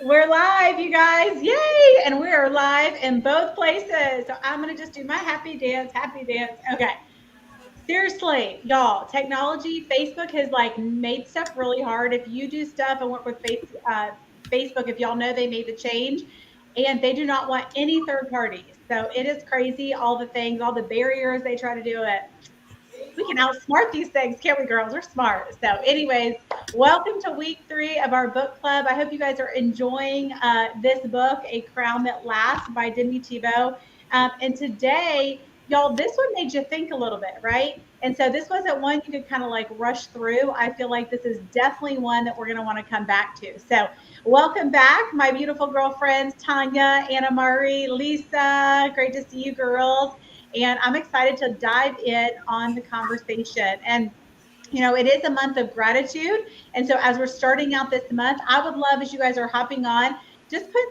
We're live, you guys. Yay! And we are live in both places. So I'm going to just do my happy dance, happy dance. Okay. Seriously, y'all, technology, Facebook has like made stuff really hard. If you do stuff and work with Facebook, if y'all know they made the change and they do not want any third parties. So it is crazy, all the things, all the barriers they try to do it. We can outsmart these things, can't we, girls? We're smart. So, anyways, welcome to week 3 of our book club. I hope you guys are enjoying this book, A Crown That Lasts by Demi Thibault. And today, y'all, this one made you think a little bit, right? And so this wasn't one you could kind of like rush through. I feel like this is definitely one that we're going to want to come back to. So, welcome back, my beautiful girlfriends, Tanya, Anna Marie, Lisa. Great to see you, girls. And I'm excited to dive in on the conversation. And it is a month of gratitude. And so as we're starting out this month, I would love, as you guys are hopping on, just put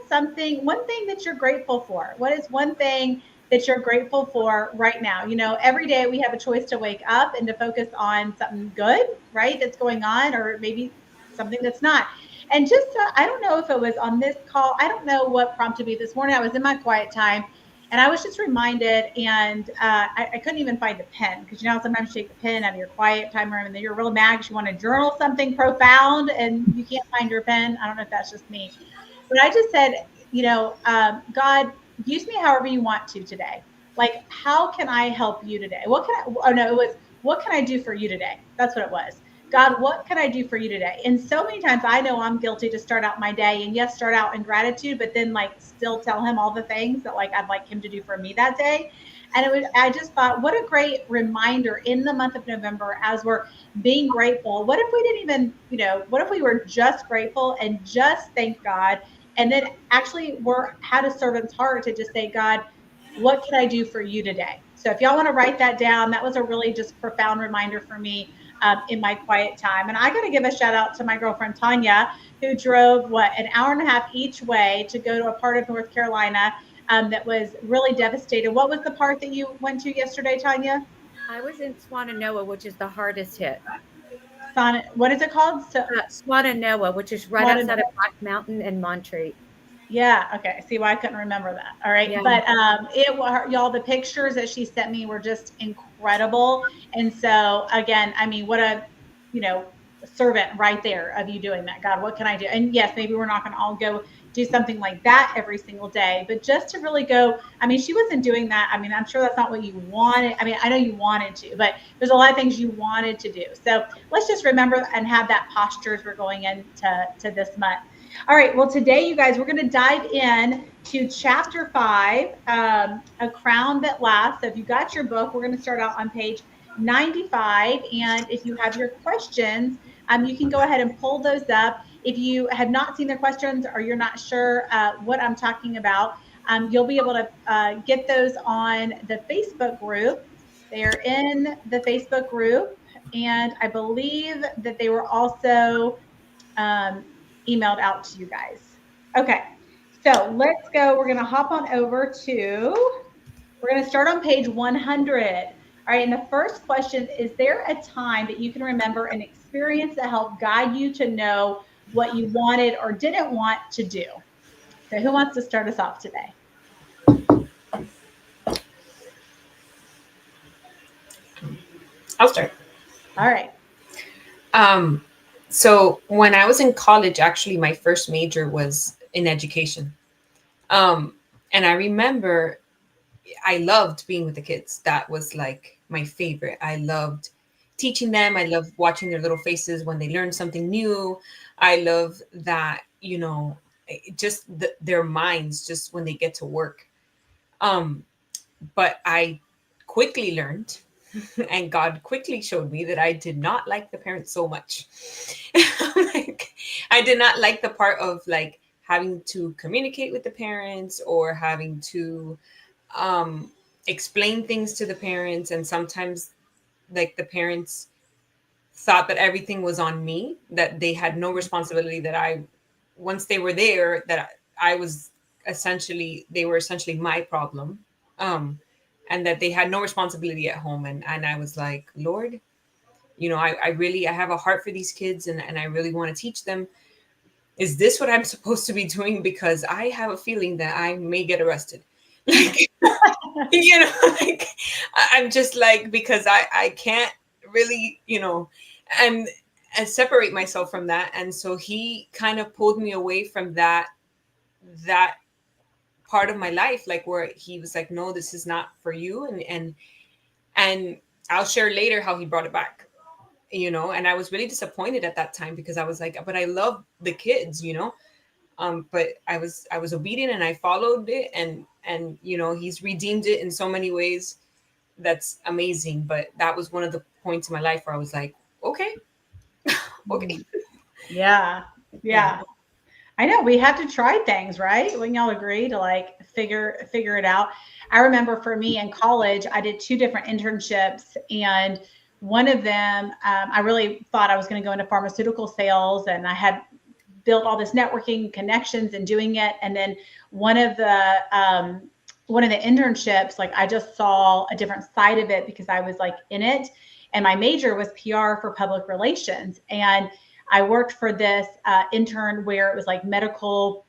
one thing that you're grateful for. What is one thing that you're grateful for right now? Every day we have a choice to wake up and to focus on something good, right? That's going on, or maybe something that's not. And just, I don't know if it was on this call. I don't know what prompted me this morning. I was in my quiet time and I was just reminded, and I couldn't even find a pen because sometimes you take the pen out of your quiet time room and then you're real mad because you want to journal something profound and you can't find your pen. I don't know if that's just me, but I just said, God, use me however you want to today. Like, how can I help you today? Oh no, it was, what can I do for you today? That's what it was. God, what can I do for you today? And so many times I know I'm guilty to start out my day and yes, start out in gratitude, but then like still tell him all the things that like I'd like him to do for me that day. And I just thought, what a great reminder in the month of November as we're being grateful. What if we didn't even, what if we were just grateful and just thank God? And then actually had a servant's heart to just say, God, what can I do for you today? So if y'all want to write that down, that was a really just profound reminder for me in my quiet time. And I got to give a shout out to my girlfriend Tanya, who drove an hour and a half each way to go to a part of North Carolina that was really devastated. What was the part that you went to yesterday, Tanya? I was in Swannanoa, which is the hardest hit. What is it called? Swannanoa, which is right outside of Black Mountain and Montreat. Yeah. Okay. See why I couldn't remember that. All right. Yeah. But y'all, the pictures that she sent me were just incredible. And so again, I mean, what a, you know, servant right there of you doing that. God, what can I do? And yes, maybe we're not going to all go do something like that every single day, but just to really go, I mean, she wasn't doing that. I mean, I'm sure that's not what you wanted. I mean, I know you wanted to, but there's a lot of things you wanted to do. So let's just remember and have that posture as we're going into this month. All right. Well, today, you guys, we're going to dive in to chapter 5, A Crown That Lasts. So if you got your book, we're going to start out on page 95. And if you have your questions, you can go ahead and pull those up. If you have not seen the questions or you're not sure what I'm talking about, you'll be able to get those on the Facebook group. They are in the Facebook group. And I believe that they were also um, emailed out to you guys. Okay, so let's go. We're going to hop on over to, we're going to start on page 100. All right, and the first question, is there a time that you can remember an experience that helped guide you to know what you wanted or didn't want to do? So who wants to start us off today? I'll start. All right. So when I was in college, actually, my first major was in education. And I remember I loved being with the kids. That was like my favorite. I loved teaching them. I loved watching their little faces when they learned something new. I love that, just their minds, just when they get to work. Um, but I quickly learned and God quickly showed me that I did not like the parents so much. Like, I did not like the part of like having to communicate with the parents or having to um, explain things to the parents. And sometimes, like, the parents thought that everything was on me, that they had no responsibility, that once they were there, that they were essentially my problem. Um, and that they had no responsibility at home. And I was like, Lord, I have a heart for these kids and I really want to teach them. is this what I'm supposed to be doing? Because I have a feeling that I may get arrested. Like, you know, like I'm just like, because I can't really, you know, and and separate myself from that. And so he kind of pulled me away from that part of my life, like where he was like, no, this is not for you. And I'll share later how he brought it back, you know. And I was really disappointed at that time because I was like, but I love the kids, you know. But I was obedient and I followed it, and you know, he's redeemed it in so many ways. That's amazing. But that was one of the points in my life where I was like, okay, okay. Yeah. Yeah. Yeah. I know we have to try things, right? Wouldn't y'all agree to like figure it out? I remember for me in college, I did two different internships, and one of them, I really thought I was going to go into pharmaceutical sales, and I had built all this networking connections and doing it. And then one of the internships, like I just saw a different side of it because I was like in it, and my major was PR for public relations, and I worked for this intern where it was like medical,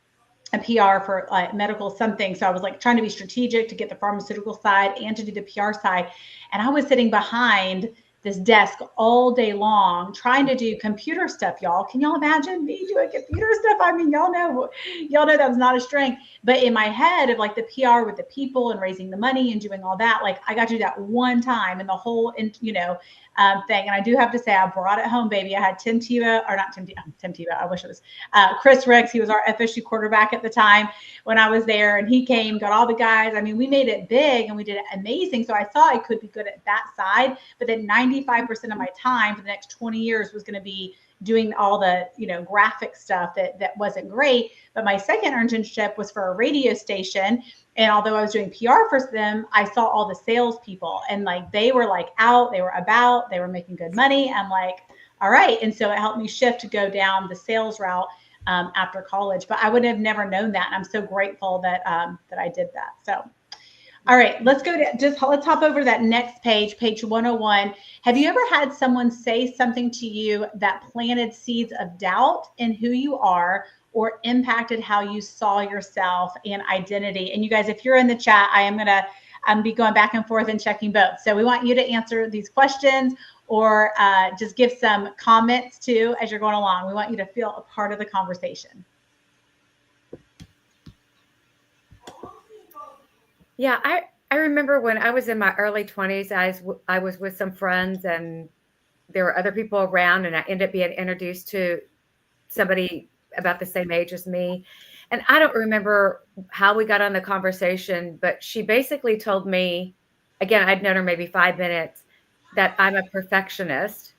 a PR for like medical something. So I was like trying to be strategic to get the pharmaceutical side and to do the PR side. And I was sitting behind this desk all day long trying to do computer stuff, y'all. Can y'all imagine me doing computer stuff? I mean, y'all know that's not a strength. But in my head of like the PR with the people and raising the money and doing all that, like I got to do that one time in the whole, thing. And I do have to say, I brought it home, baby. I had Tim Tebow, or not Tim Tebow. I wish it was Chris Ricks. He was our FSU quarterback at the time when I was there, and he came, got all the guys. I mean, we made it big and we did it amazing. So I thought I could be good at that side, but then 95% of my time for the next 20 years was going to be doing all the, graphic stuff that wasn't great. But my second internship was for a radio station. And although I was doing PR for them, I saw all the salespeople, and like they were like out, they were about, they were making good money. I'm like, all right. And so it helped me shift to go down the sales route after college. But I would have never known that. And I'm so grateful that that I did that. So, all right, let's hop over to that next page, page 101. Have you ever had someone say something to you that planted seeds of doubt in who you are or impacted how you saw yourself and identity? And you guys, if you're in the chat, I am going to be going back and forth and checking both. So we want you to answer these questions or just give some comments too as you're going along. We want you to feel a part of the conversation. Yeah, I remember when I was in my early 20s, I was with some friends and there were other people around, and I ended up being introduced to somebody about the same age as me. And I don't remember how we got on the conversation, but she basically told me, again, I'd known her maybe 5 minutes, that I'm a perfectionist.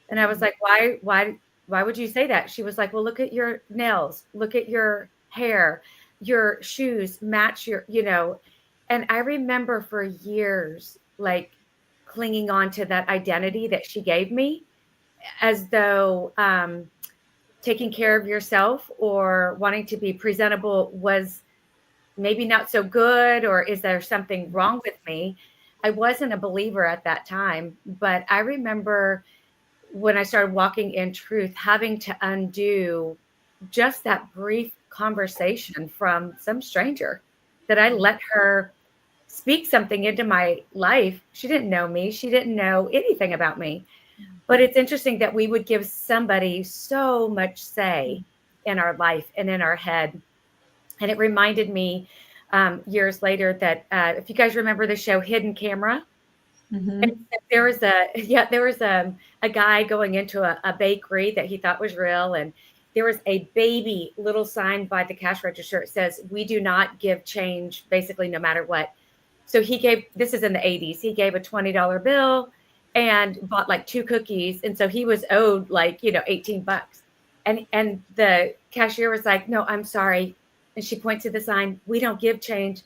And I was like, why would you say that? She was like, well, look at your nails, look at your hair, your shoes match your, and I remember for years, like clinging on to that identity that she gave me, as though taking care of yourself or wanting to be presentable was maybe not so good, or is there something wrong with me? I wasn't a believer at that time, but I remember when I started walking in truth, having to undo just that brief conversation from some stranger, that I let her speak something into my life. She didn't know me. She didn't know anything about me. But it's interesting that we would give somebody so much say in our life and in our head. And it reminded me years later that if you guys remember the show Hidden Camera, there was a guy going into a bakery that he thought was real, and there was a baby little sign by the cash register. It says, "We do not give change," basically no matter what. So this is in the 80s, he gave a $20 bill and bought like 2 cookies. And so he was owed like, $18. And the cashier was like, "No, I'm sorry." And she points to the sign, "We don't give change."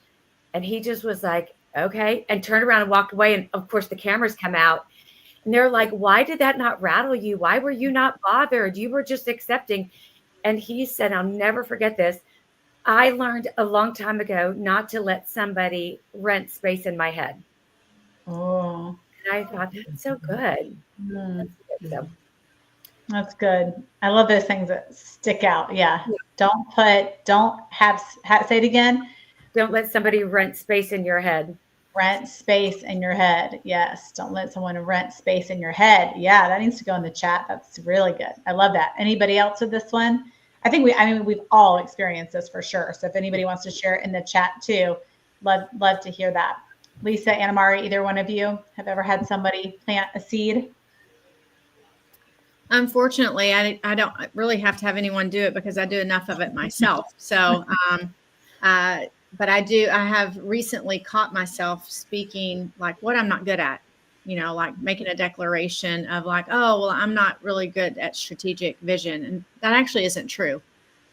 And he just was like, "Okay," and turned around and walked away. And of course the cameras come out and they're like, "Why did that not rattle you? Why were you not bothered? You were just accepting." And he said, I'll never forget this, "I learned a long time ago not to let somebody rent space in my head." Oh, and I thought, that's so good. mm. That's good. So, That's good. I love those things that stick out. Yeah. Don't have, say it again. Don't let somebody rent space in your head. Rent space in your head. Yes. Don't let someone rent space in your head. Yeah. That needs to go in the chat. That's really good. I love that. Anybody else with this one? I think we've all experienced this for sure. So if anybody wants to share it in the chat too, love to hear that. Lisa, Anna Mari, either one of you have ever had somebody plant a seed? Unfortunately, I don't really have to have anyone do it because I do enough of it myself. So, but I have recently caught myself speaking like what I'm not good at, like making a declaration of like, oh, well, I'm not really good at strategic vision. And that actually isn't true.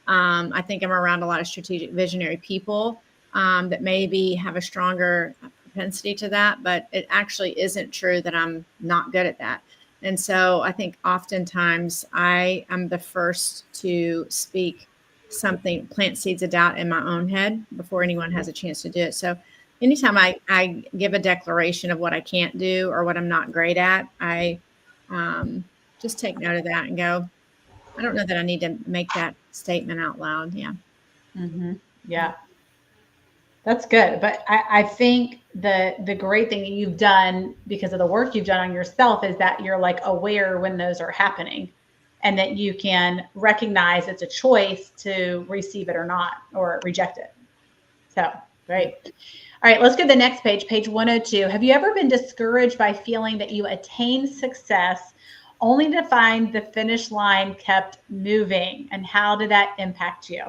I think I'm around a lot of strategic visionary people that maybe have a stronger propensity to that, but it actually isn't true that I'm not good at that. And so I think oftentimes I am the first to speak something, plant seeds of doubt in my own head before anyone has a chance to do it. So anytime I give a declaration of what I can't do or what I'm not great at, I just take note of that and go, I don't know that I need to make that statement out loud. Yeah. Mm-hmm. Yeah. That's good. But I think the great thing that you've done because of the work you've done on yourself is that you're like aware when those are happening and that you can recognize it's a choice to receive it or not, or reject it. So great. All right, let's go to the next page, page 102. Have you ever been discouraged by feeling that you attained success only to find the finish line kept moving? And how did that impact you?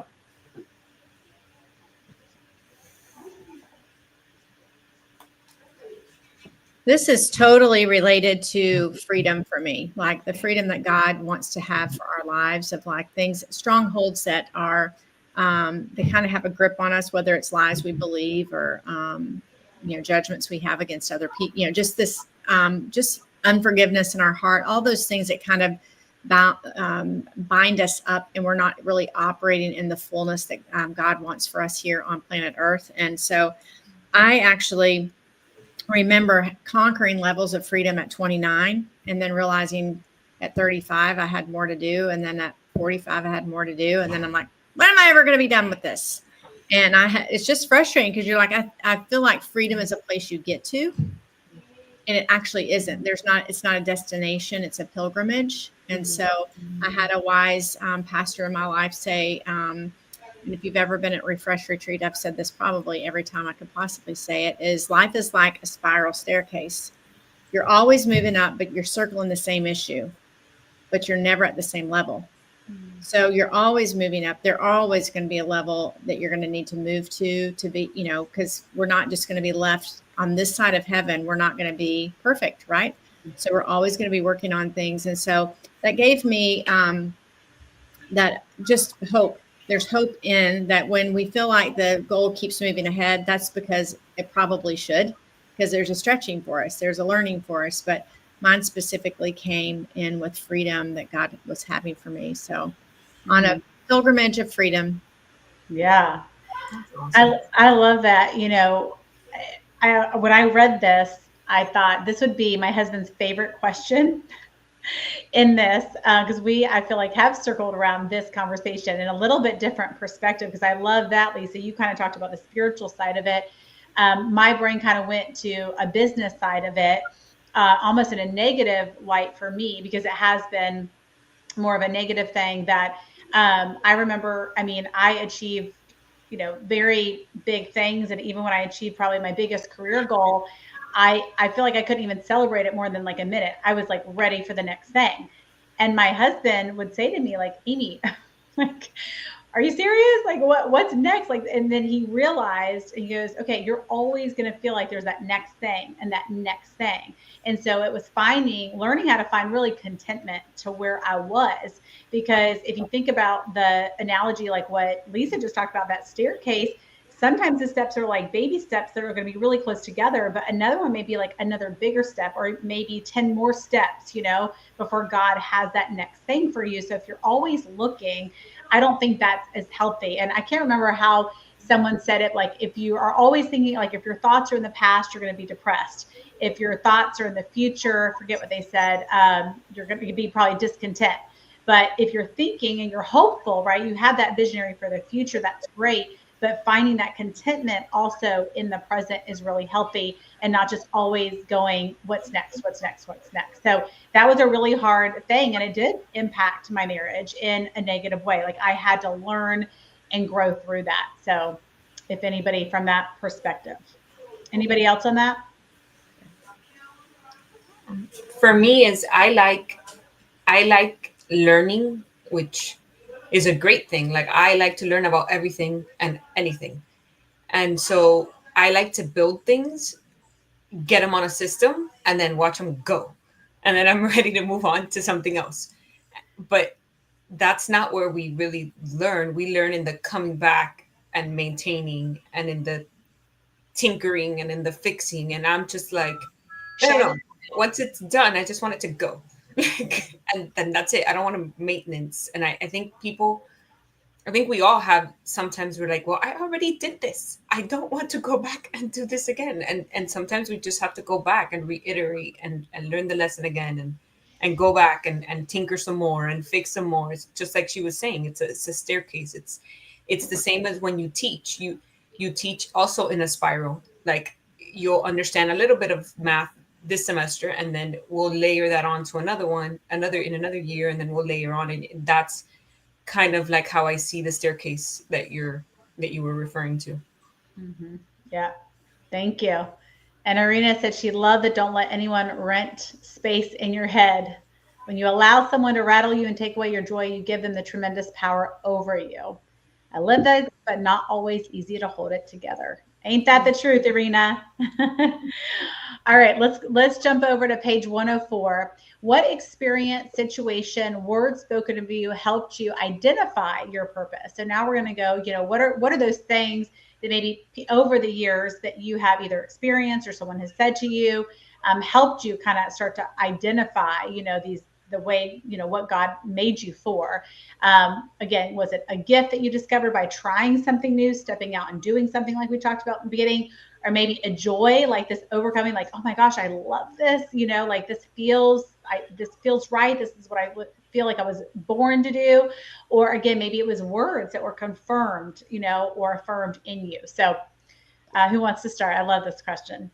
This is totally related to freedom for me, like the freedom that God wants to have for our lives, of like things, strongholds that are, they kind of have a grip on us, whether it's lies we believe or, judgments we have against other people, just this, just unforgiveness in our heart, all those things that kind of bind us up, and we're not really operating in the fullness that God wants for us here on planet Earth. And so I actually remember conquering levels of freedom at 29 and then realizing at 35 I had more to do, and then at 45 I had more to do, and then I'm like, when am I ever going to be done with this? And it's just frustrating because you're like, I feel like freedom is a place you get to, and it actually isn't. It's not a destination, it's a pilgrimage. And so I had a wise pastor in my life say, and if you've ever been at Refresh Retreat, I've said this probably every time I could possibly say it, is life is like a spiral staircase. You're always moving up, but you're circling the same issue, but you're never at the same level. So you're always moving up. There are always going to be a level that you're going to need to move to be, because we're not just going to be left on this side of heaven. We're not going to be perfect, right? So we're always going to be working on things. And so that gave me that just hope. There's hope in that when we feel like the goal keeps moving ahead, that's because it probably should, because there's a stretching for us. There's a learning for us. But mine specifically came in with freedom that God was having for me. So on a pilgrimage of freedom. Yeah. Awesome. I love that. When I read this, I thought this would be my husband's favorite question in this, because I feel like have circled around this conversation in a little bit different perspective, because I love that, Lisa. You kind of talked about the spiritual side of it. My brain kind of went to a business side of it, almost in a negative light for me, because it has been more of a negative thing that I remember. I achieved, very big things. And even when I achieved probably my biggest career goal, I feel like I couldn't even celebrate it more than like a minute. I was like ready for the next thing. And my husband would say to me, like, Amy, like, are you serious? Like, what's next? Like, and then he realized, and he goes, okay, you're always going to feel like there's that next thing and that next thing. And so it was learning how to find really contentment to where I was. Because if you think about the analogy, like what Lisa just talked about, that staircase, sometimes the steps are like baby steps that are going to be really close together, but another one may be like another bigger step, or maybe 10 more steps, before God has that next thing for you. So if you're always looking, I don't think that's as healthy. And I can't remember how someone said it. Like, if you are always thinking, like, if your thoughts are in the past, you're going to be depressed. If your thoughts are in the future, forget what they said, you're going to be probably discontent. But if you're thinking and you're hopeful, right, you have that visionary for the future, that's great. But finding that contentment also in the present is really healthy, and not just always going, what's next, what's next, what's next. So that was a really hard thing. And it did impact my marriage in a negative way. Like I had to learn and grow through that. So if anybody from that perspective, anybody else on that? For me is I like learning, which is a great thing. Like I like to learn about everything and anything. And so I like to build things, get them on a system, and then watch them go. And then I'm ready to move on to something else. But that's not where we really learn. We learn in the coming back and maintaining, and in the tinkering, and in the fixing. And I'm just like, no. Once it's done, I just want it to go. And then that's it. I don't want to maintenance. And I think we all have, sometimes we're like, well, I already did this. I don't want to go back and do this again. And sometimes we just have to go back and reiterate and learn the lesson again, and go back and tinker some more and fix some more. It's just like she was saying, it's a staircase. It's the same as when you teach. You teach also in a spiral. Like you'll understand a little bit of math this semester, and then we'll layer that on to another year, and then we'll layer on. And that's kind of like how I see the staircase that you were referring to. Mm-hmm. Yeah. Thank you. And Irina said she loved that don't let anyone rent space in your head. When you allow someone to rattle you and take away your joy, you give them the tremendous power over you. I live that, but not always easy to hold it together. Ain't that the truth, Irina? All right, let's jump over to page 104. What experience, situation, words spoken of you helped you identify your purpose? So now we're going to go, what are those things that maybe over the years that you have either experienced or someone has said to you, helped you kind of start to identify, the way, what God made you for. Again, was it a gift that you discovered by trying something new, stepping out and doing something like we talked about in the beginning, or maybe a joy, like this overcoming, like, oh my gosh, I love this, like this feels right. This is what I would feel like I was born to do. Or again, maybe it was words that were confirmed, or affirmed in you. So who wants to start? I love this question.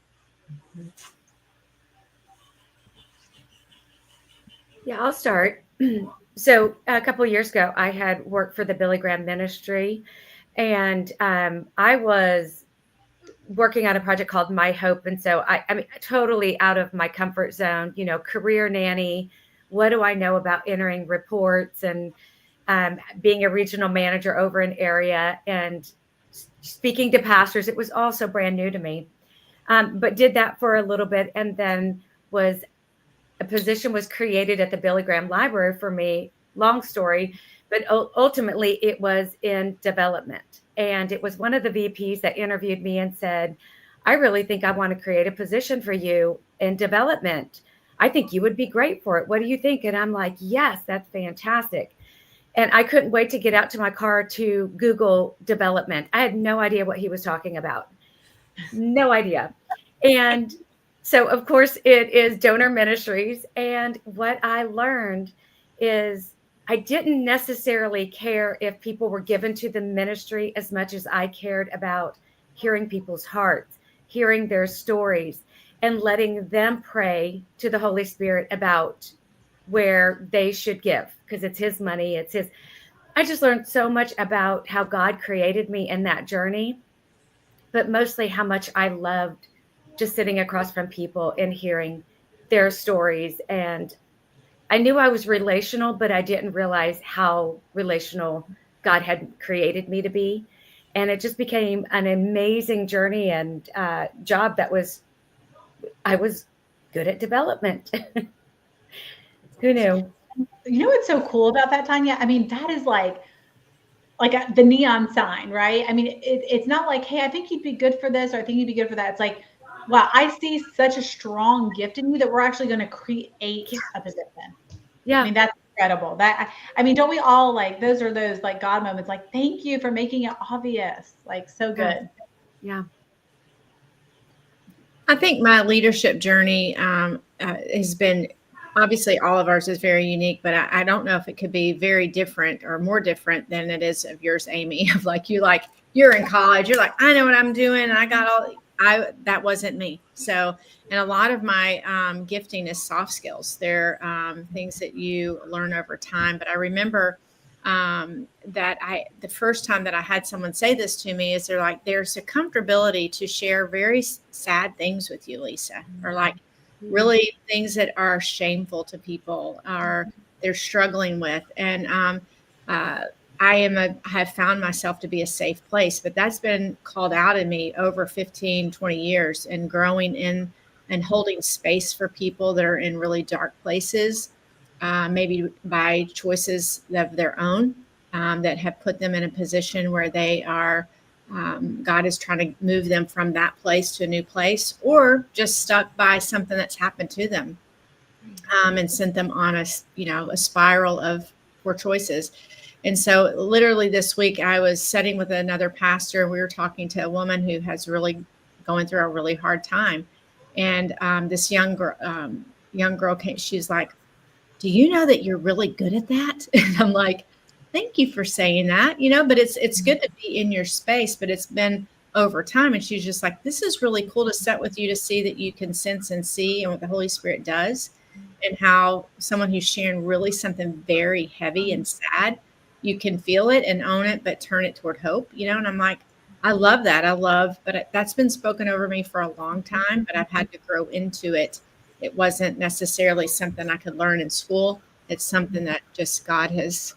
Yeah, I'll start. So a couple of years ago, I had worked for the Billy Graham Ministry, and I was working on a project called My Hope. And so I mean, totally out of my comfort zone, career nanny. What do I know about entering reports and being a regional manager over an area and speaking to pastors? It was also brand new to me, but did that for a little bit. And then a position was created at the Billy Graham Library for me. Long story, but ultimately it was in development. And it was one of the VPs that interviewed me and said, I really think I want to create a position for you in development. I think you would be great for it. What do you think? And I'm like, yes, that's fantastic. And I couldn't wait to get out to my car to Google development. I had no idea what he was talking about. No idea. And so, of course, it is donor ministries. And what I learned is I didn't necessarily care if people were given to the ministry as much as I cared about hearing people's hearts, hearing their stories, and letting them pray to the Holy Spirit about where they should give, because it's his money. I just learned so much about how God created me in that journey, but mostly how much I loved just sitting across from people and hearing their stories. And I knew I was relational, but I didn't realize how relational God had created me to be. And it just became an amazing journey and job I was good at development. Who knew? What's so cool about that, Tanya? I mean, that is like the neon sign, right? I mean, it's not like, hey, I think you'd be good for this, or I think you'd be good for that. It's like, wow, I see such a strong gift in you that we're actually going to create a position. Yeah. I mean, that's incredible. Don't we all those are those God moments, thank you for making it obvious. So good. Yeah. I think my leadership journey has been obviously all of ours is very unique, but I don't know if it could be very different or more different than it is of yours, Amy. Of you're in college, you're like, I know what I'm doing, and I got that wasn't me. So, and a lot of my gifting is soft skills. They're things that you learn over time. But I remember the first time that I had someone say this to me is they're like, there's a comfortability to share very sad things with you, Lisa, or like really things that are shameful to people or they're struggling with. And I have found myself to be a safe place, but that's been called out in me over 15, 20 years, and growing in and holding space for people that are in really dark places, maybe by choices of their own, that have put them in a position where they are, God is trying to move them from that place to a new place, or just stuck by something that's happened to them, and sent them on a spiral of poor choices. And so literally this week I was sitting with another pastor, and we were talking to a woman who has really going through a really hard time. And this young girl came, she's like, do you know that you're really good at that? And I'm like, thank you for saying that, but it's good to be in your space, but it's been over time. And she's just like, this is really cool to sit with you to see that you can sense and see and what the Holy Spirit does, and how someone who's sharing really something very heavy and sad, you can feel it and own it, but turn it toward hope, and I'm like, I love that. But that's been spoken over me for a long time, but I've had to grow into it. It wasn't necessarily something I could learn in school. It's something that just God has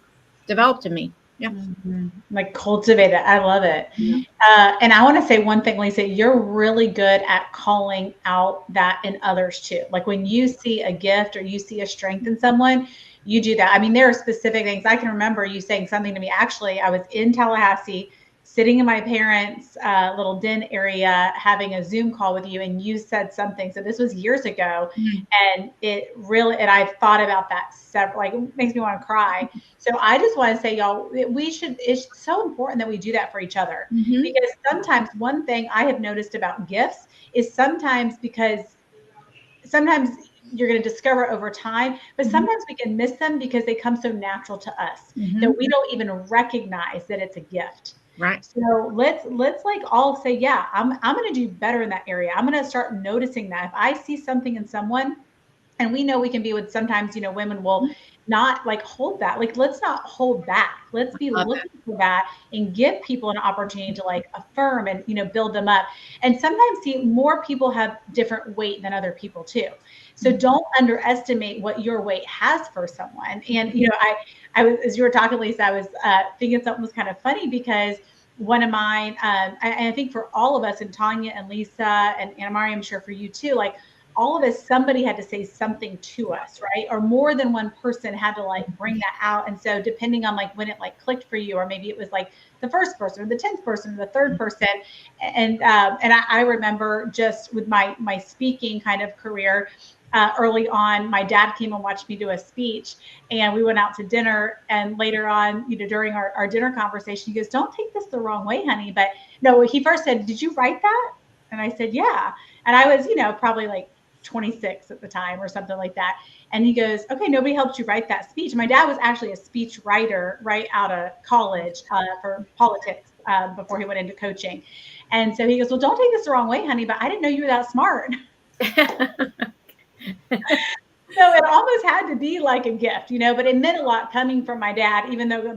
developed in me. Yeah. Mm-hmm. Like cultivate it. I love it. Yeah. And I want to say one thing, Lisa, you're really good at calling out that in others too. Like when you see a gift or you see a strength in someone, you do that. I mean, there are specific things. I can remember you saying something to me. Actually, I was in Tallahassee, sitting in my parents' little den area, having a Zoom call with you, and you said something. So this was years ago, and and I've thought about that it makes me want to cry. So I just want to say, y'all, it's so important that we do that for each other, because sometimes one thing I have noticed about gifts is sometimes you're going to discover over time, but sometimes we can miss them because they come so natural to us that we don't even recognize that it's a gift. Right. So let's like all say, yeah, I'm going to do better in that area. I'm going to start noticing that if I see something in someone, and we know we can be with sometimes, women will not like hold that. Like, let's not hold back. Let's be looking for that and give people an opportunity to like affirm and, build them up. And sometimes more people have different weight than other people too. So don't underestimate what your weight has for someone. And, I was, as you were talking, Lisa, I was thinking something was kind of funny, because one of mine, I think for all of us, and Tanya and Lisa and Anna Maria, I'm sure for you too, like all of us, somebody had to say something to us, right? Or more than one person had to like bring that out. And so depending on like when it like clicked for you, or maybe it was like the first person or the 10th person or the third person. And I remember just with my speaking kind of career, early on, my dad came and watched me do a speech, and we went out to dinner. And later on, during our dinner conversation, he goes, don't take this the wrong way, honey. But no, he first said, did you write that? And I said, yeah. And I was, probably like 26 at the time or something like that. And he goes, okay, nobody helped you write that speech. My dad was actually a speech writer right out of college for politics before he went into coaching. And so he goes, well, don't take this the wrong way, honey, but I didn't know you were that smart. So it almost had to be like a gift, but it meant a lot coming from my dad,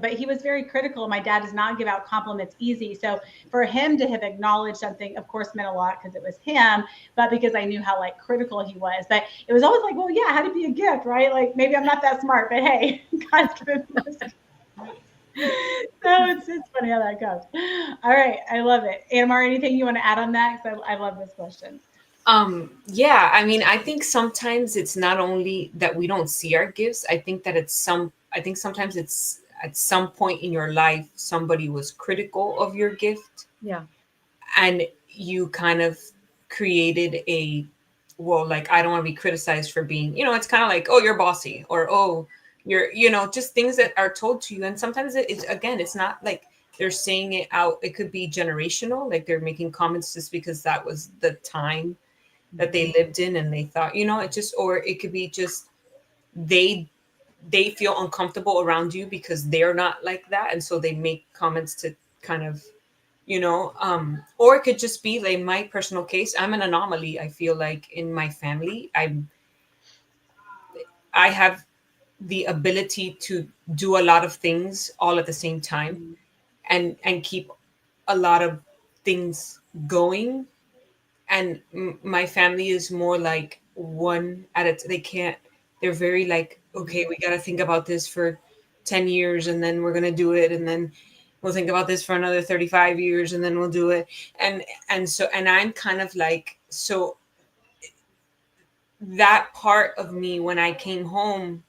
but he was very critical. My dad does not give out compliments easy. So for him to have acknowledged something, of course, meant a lot because it was him, but because I knew how like critical he was. But it was always like, well, yeah, it had to be a gift, right? Like maybe I'm not that smart, but hey, God's given us. So it's funny how that goes. All right. I love it. Anna Maria, anything you want to add on that? Because I love this question. Yeah, I mean, I think sometimes it's not only that we don't see our gifts. I think sometimes it's at some point in your life, somebody was critical of your gift. Yeah. And you kind of created like, I don't want to be criticized for being, it's kind of like, oh, you're bossy, or, oh, you're, just things that are told to you. And sometimes it's not like they're saying it out. It could be generational. Like they're making comments just because that was the time that they lived in, and they thought, or it could be just they feel uncomfortable around you because they're not like that, and so they make comments to kind of, or it could just be like my personal case. I'm an anomaly. I feel like in my family, I have the ability to do a lot of things all at the same time, and keep a lot of things going. And my family is more like one at a they can't, they're very like, okay, we got to think about this for 10 years and then we're going to do it, and then we'll think about this for another 35 years and then we'll do it. And I'm kind of like, so that part of me, when I came home,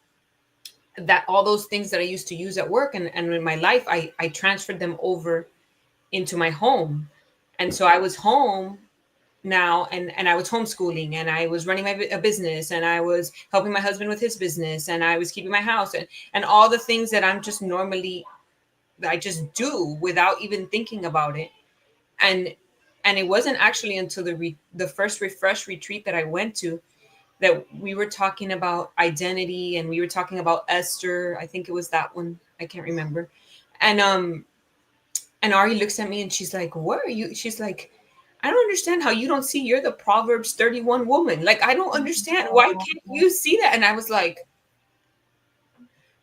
that all those things that I used to use at work and in my life, I transferred them over into my home. And so I was home now, and I was homeschooling, and I was running a business, and I was helping my husband with his business, and I was keeping my house, and all the things that I'm just normally, I just do without even thinking about it. And it wasn't actually until the first refresh retreat that I went to that we were talking about identity, and we were talking about Esther. I think it was that one. I can't remember. And Ari looks at me and she's like, "What are you?" She's like, "I don't understand how you don't see you're the Proverbs 31 woman. Like, I don't understand. Why can't you see that?" And I was like,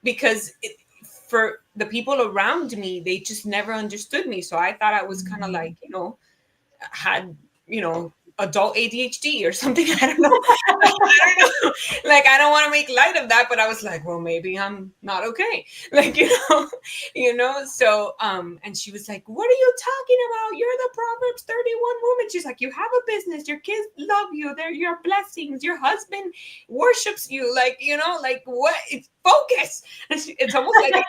because for the people around me, they just never understood me. So I thought I was kind of like, had, adult ADHD or something. I don't know. I don't know. Like, I don't want to make light of that, but I was like, well, maybe I'm not okay. Like, so, and she was like, "What are you talking about? You're the Proverbs 31 woman." She's like, "You have a business. Your kids love you. They're your blessings. Your husband worships you. Like, like what? It's focus." And it's almost like,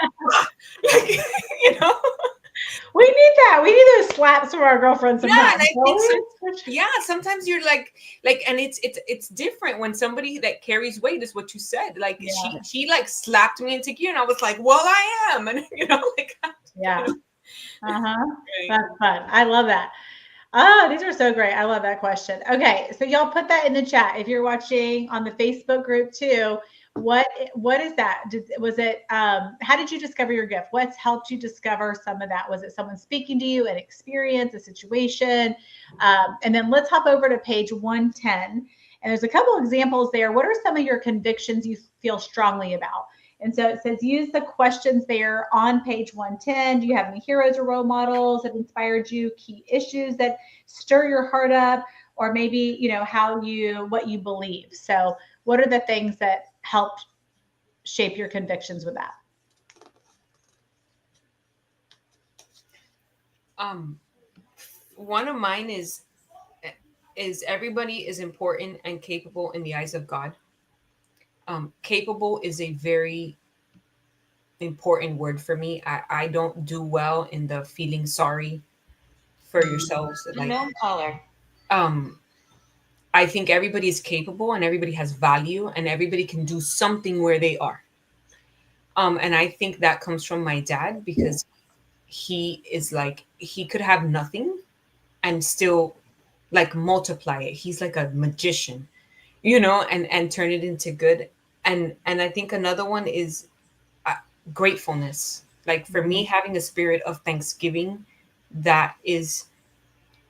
We need that. We need those slaps from our girlfriends sometimes. Sometimes you're like, and it's different when somebody that carries weight is what you said. Like, she like slapped me into gear, and I was like, "Well, I am," and like. Yeah. That's fun. I love that. Oh, these are so great. I love that question. Okay, so y'all put that in the chat if you're watching on the Facebook group too. What is that? Was it how did you discover your gift? What's helped you discover some of that? Was it someone speaking to you, an experience, a situation? And then let's hop over to page 110. And there's a couple examples there. What are some of your convictions you feel strongly about? And so it says, use the questions there on page 110. Do you have any heroes or role models that inspired you? Key issues that stir your heart up? Or maybe, what you believe. So what are the things that helped shape your convictions with that? One of mine is everybody is important and capable in the eyes of God. Capable is a very important word for me. I don't do well in the feeling sorry for yourselves. Unknown caller. I think everybody is capable and everybody has value and everybody can do something where they are. And I think that comes from my dad, because he is like, he could have nothing and still like multiply it. He's like a magician, and turn it into good. And I think another one is gratefulness. Like, for me, having a spirit of thanksgiving, that is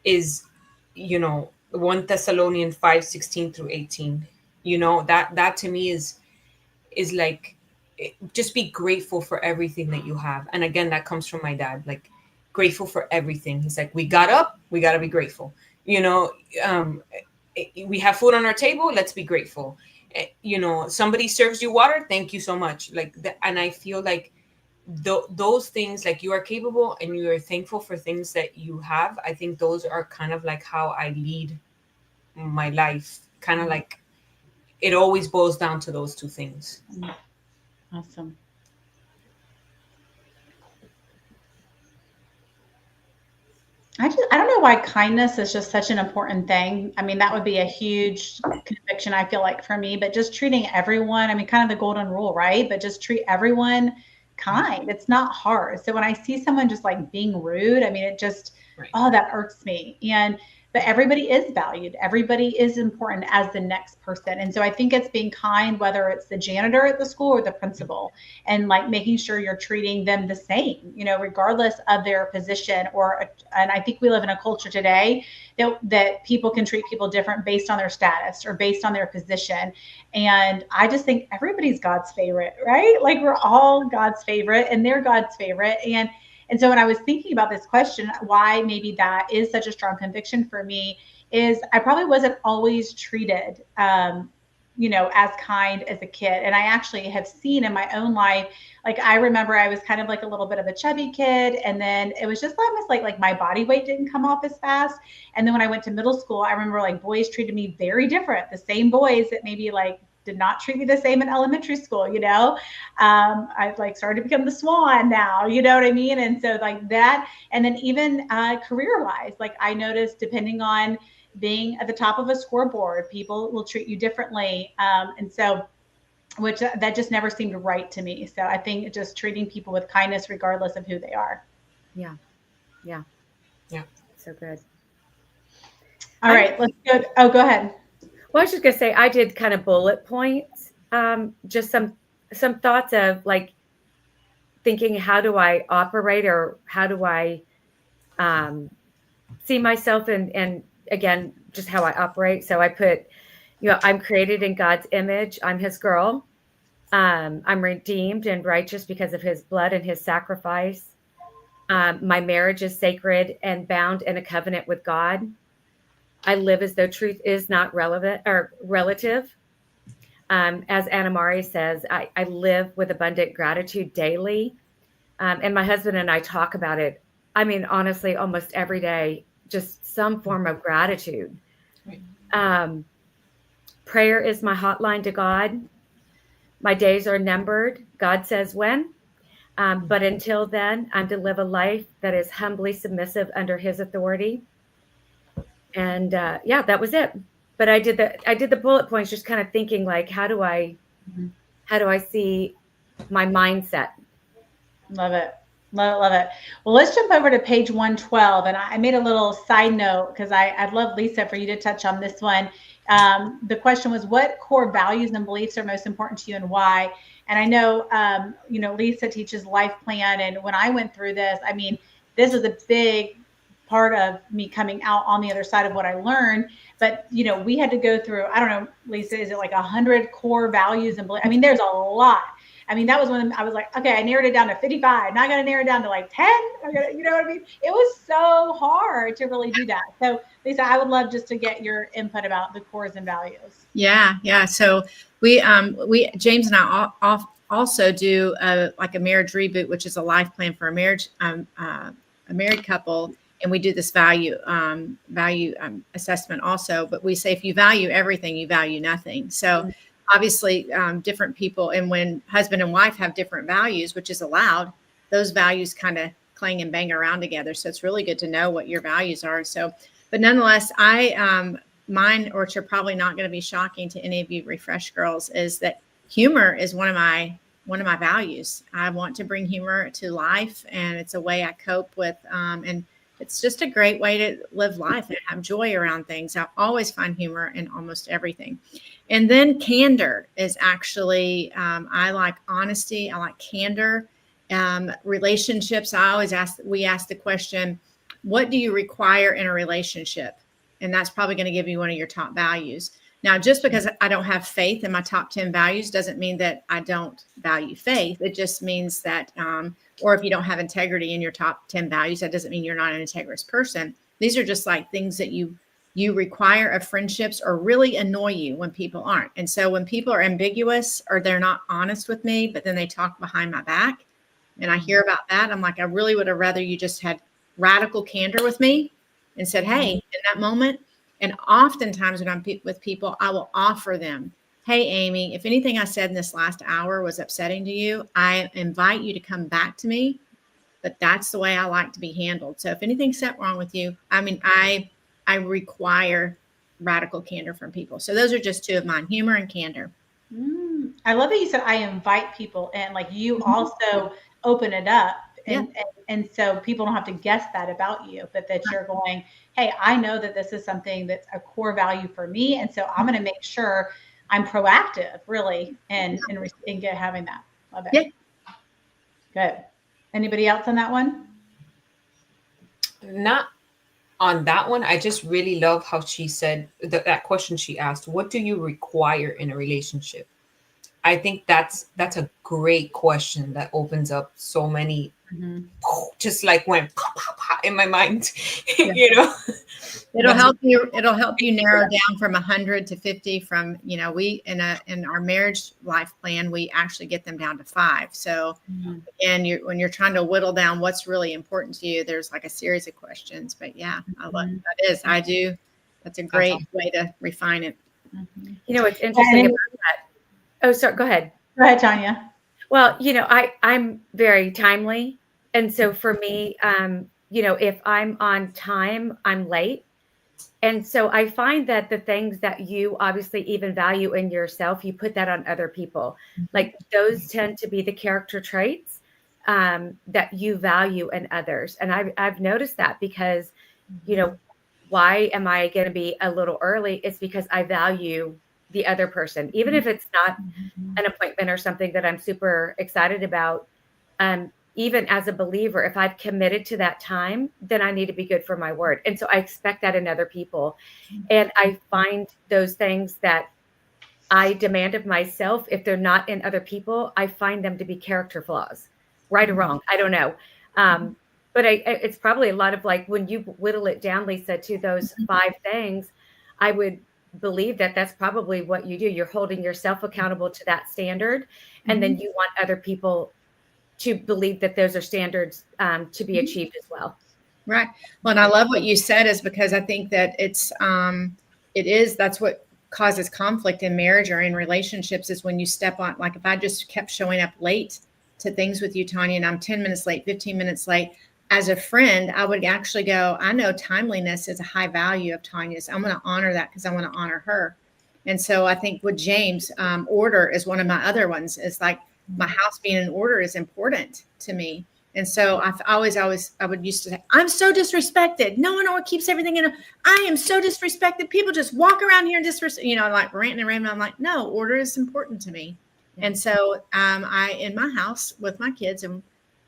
1 Thessalonians 5:16-18. That to me is like, just be grateful for everything that you have. And again, that comes from my dad, like, grateful for everything. He's like, we got up, we got to be grateful. We have food on our table, let's be grateful. Somebody serves you water, thank you so much. Like that. And I feel like those things, like, you are capable and you are thankful for things that you have. I think those are kind of like how I lead my life. Kind of like, it always boils down to those two things. Awesome. I don't know why kindness is just such an important thing. I mean, that would be a huge conviction, I feel like, for me, but just treating everyone, I mean, kind of the golden rule, right? But just treat everyone kind. It's not hard. So when I see someone just like being rude, I mean, it just, that irks me. And but everybody is valued. Everybody is important as the next person. And so I think it's being kind, whether it's the janitor at the school or the principal, and like making sure you're treating them the same, regardless of their position. And I think we live in a culture today that people can treat people different based on their status or based on their position. And I just think everybody's God's favorite, right? Like we're all God's favorite and they're God's favorite. And so when I was thinking about this question, why maybe that is such a strong conviction for me is I probably wasn't always treated, as kind as a kid. And I actually have seen in my own life, like I remember I was kind of like a little bit of a chubby kid. And then it was just almost like my body weight didn't come off as fast. And then when I went to middle school, I remember like boys treated me very different. The same boys that maybe like did not treat me the same in elementary school, I've like started to become the swan now, you know what I mean? And so like that, and then even career wise, like I noticed depending on being at the top of a scoreboard, people will treat you differently. And so, which that just never seemed right to me. So I think just treating people with kindness, regardless of who they are. Yeah. So good. All right, let's go. Oh, go ahead. Well, I was just going to say, I did kind of bullet points, just some thoughts of like thinking, how do I operate or how do I see myself and again, just how I operate. So I put, I'm created in God's image. I'm his girl. I'm redeemed and righteous because of his blood and his sacrifice. My marriage is sacred and bound in a covenant with God. I live as though truth is not relevant or relative. As Anna Mari says, I live with abundant gratitude daily. And my husband and I talk about it. I mean, honestly, almost every day, just some form of gratitude. Right. Prayer is my hotline to God. My days are numbered. God says when. But until then, I'm to live a life that is humbly submissive under his authority. And that was it. But I did the bullet points, just kind of thinking like, how do I see my mindset? Love it. Love it. Well, let's jump over to page 112. And I made a little side note because I'd love, Lisa, for you to touch on this one. The question was, what core values and beliefs are most important to you and why? And I know, Lisa teaches Life Plan. And when I went through this, I mean, this was a big part of me coming out on the other side of what I learned. But, we had to go through, I don't know, Lisa, is it like 100 core values and beliefs? I mean, there's a lot. I mean, that was when I was like, okay, I narrowed it down to 55. Now I got to narrow it down to like 10. You know what I mean? It was so hard to really do that. So, Lisa, I would love just to get your input about the cores and values. Yeah. So we James and I also do like a marriage reboot, which is a life plan for a marriage, a married couple. And we do this value assessment also. But we say, if you value everything, you value nothing. So obviously different people, and when husband and wife have different values, which is allowed, those values kind of clang and bang around together. So it's really good to know what your values are. So, but nonetheless, mine, which are probably not going to be shocking to any of you Refresh girls, is that humor is one of my values. I want to bring humor to life, and it's a way I cope with, and it's just a great way to live life and have joy around things. I always find humor in almost everything. And then candor is actually, I like honesty. I like candor. Relationships, we ask the question, what do you require in a relationship? And that's probably going to give you one of your top values. Now, just because I don't have faith in my top 10 values doesn't mean that I don't value faith. It just means that, or if you don't have integrity in your top 10 values, that doesn't mean you're not an integrous person. These are just like things that you require of friendships, or really annoy you when people aren't. And so when people are ambiguous or they're not honest with me, but then they talk behind my back and I hear about that, I'm like, I really would have rather you just had radical candor with me and said, hey, in that moment. And oftentimes when I'm with people, I will offer them, hey, Amy, if anything I said in this last hour was upsetting to you, I invite you to come back to me. But that's the way I like to be handled. So if anything's set wrong with you, I mean, I require radical candor from people. So those are just two of mine, humor and candor. I love that you said I invite people in. Like you also open it up And so people don't have to guess that about you, but that you're going, hey, I know that this is something that's a core value for me. And so I'm going to make sure I'm proactive really in having that. Love it. Yeah. Good. Anybody else on that one? Not on that one. I just really love how she said that question she asked, what do you require in a relationship? I think that's a great question that opens up so many, just like went pop, pop, pop in my mind, you know. It'll help you narrow down from 100 to 50 from, you know, we in our marriage life plan, we actually get them down to 5. So again, when you're trying to whittle down what's really important to you, there's like a series of questions. But yeah, I love that is. I do. That's a great way to refine it. You know, what's interesting about that. Oh, sorry. Go ahead. Go ahead, Tanya. Well, you know, I'm very timely. And so for me, you know, if I'm on time, I'm late. And so I find that the things that you obviously even value in yourself, you put that on other people. Like those tend to be the character traits that you value in others. And I've noticed that because, you know, why am I going to be a little early? It's because I value the other person, even if it's not an appointment or something that I'm super excited about. Even as a believer, if I've committed to that time, then I need to be good for my word. And so I expect that in other people. And I find those things that I demand of myself, if they're not in other people, I find them to be character flaws, right or wrong. I don't know. But it's probably a lot of like when you whittle it down, Lisa, to those 5 things, I would believe that that's probably what you do. You're holding yourself accountable to that standard. And then you want other people to believe that those are standards to be achieved as well. Right. Well, and I love what you said is because I think that that's what causes conflict in marriage or in relationships is when you step on, like if I just kept showing up late to things with you, Tanya, and I'm 10 minutes late, 15 minutes late, as a friend, I would actually go, I know timeliness is a high value of Tanya's. I'm going to honor that because I want to honor her. And so I think with James, order is one of my other ones. It's like my house being in order is important to me. And so I would used to say, I'm so disrespected. No one keeps everything in. I am so disrespected. People just walk around here and like ranting and raving. I'm like, no, order is important to me. And so I, in my house with my kids and,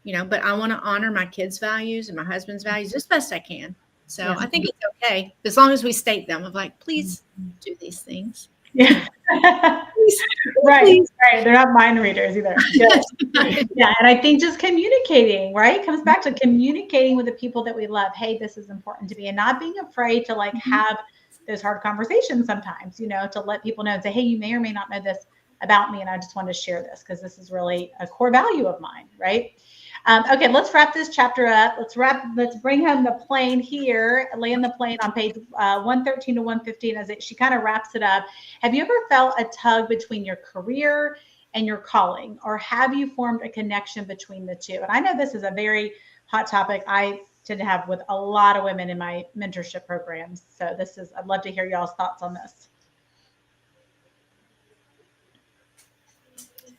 but I want to honor my kids' values and my husband's values as best I can. So I think it's okay as long as we state them of like, please do these things. Yeah. Right. They're not mind readers either. Yeah. And I think just communicating, right? Comes back to communicating with the people that we love. Hey, this is important to me, and not being afraid to like have those hard conversations sometimes, to let people know and say, hey, you may or may not know this about me. And I just wanted to share this because this is really a core value of mine. Right. Okay, let's wrap this chapter up. Let's bring home the plane here, land the plane on page 113 to 115 as she kind of wraps it up. Have you ever felt a tug between your career and your calling, or have you formed a connection between the two? And I know this is a very hot topic I tend to have with a lot of women in my mentorship programs. So I'd love to hear y'all's thoughts on this.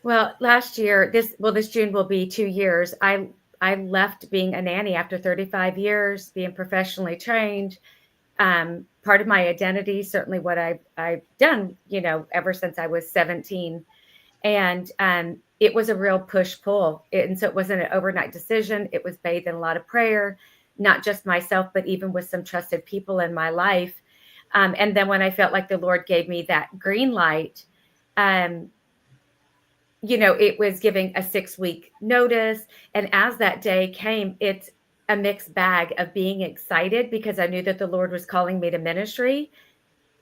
Well, last year, this June will be 2 years. I left being a nanny after 35 years, being professionally trained. Part of my identity, certainly what I've done, ever since I was 17. And it was a real push-pull. And so it wasn't an overnight decision. It was bathed in a lot of prayer, not just myself, but even with some trusted people in my life. And then when I felt like the Lord gave me that green light, it was giving a 6-week notice. And as that day came, it's a mixed bag of being excited because I knew that the Lord was calling me to ministry.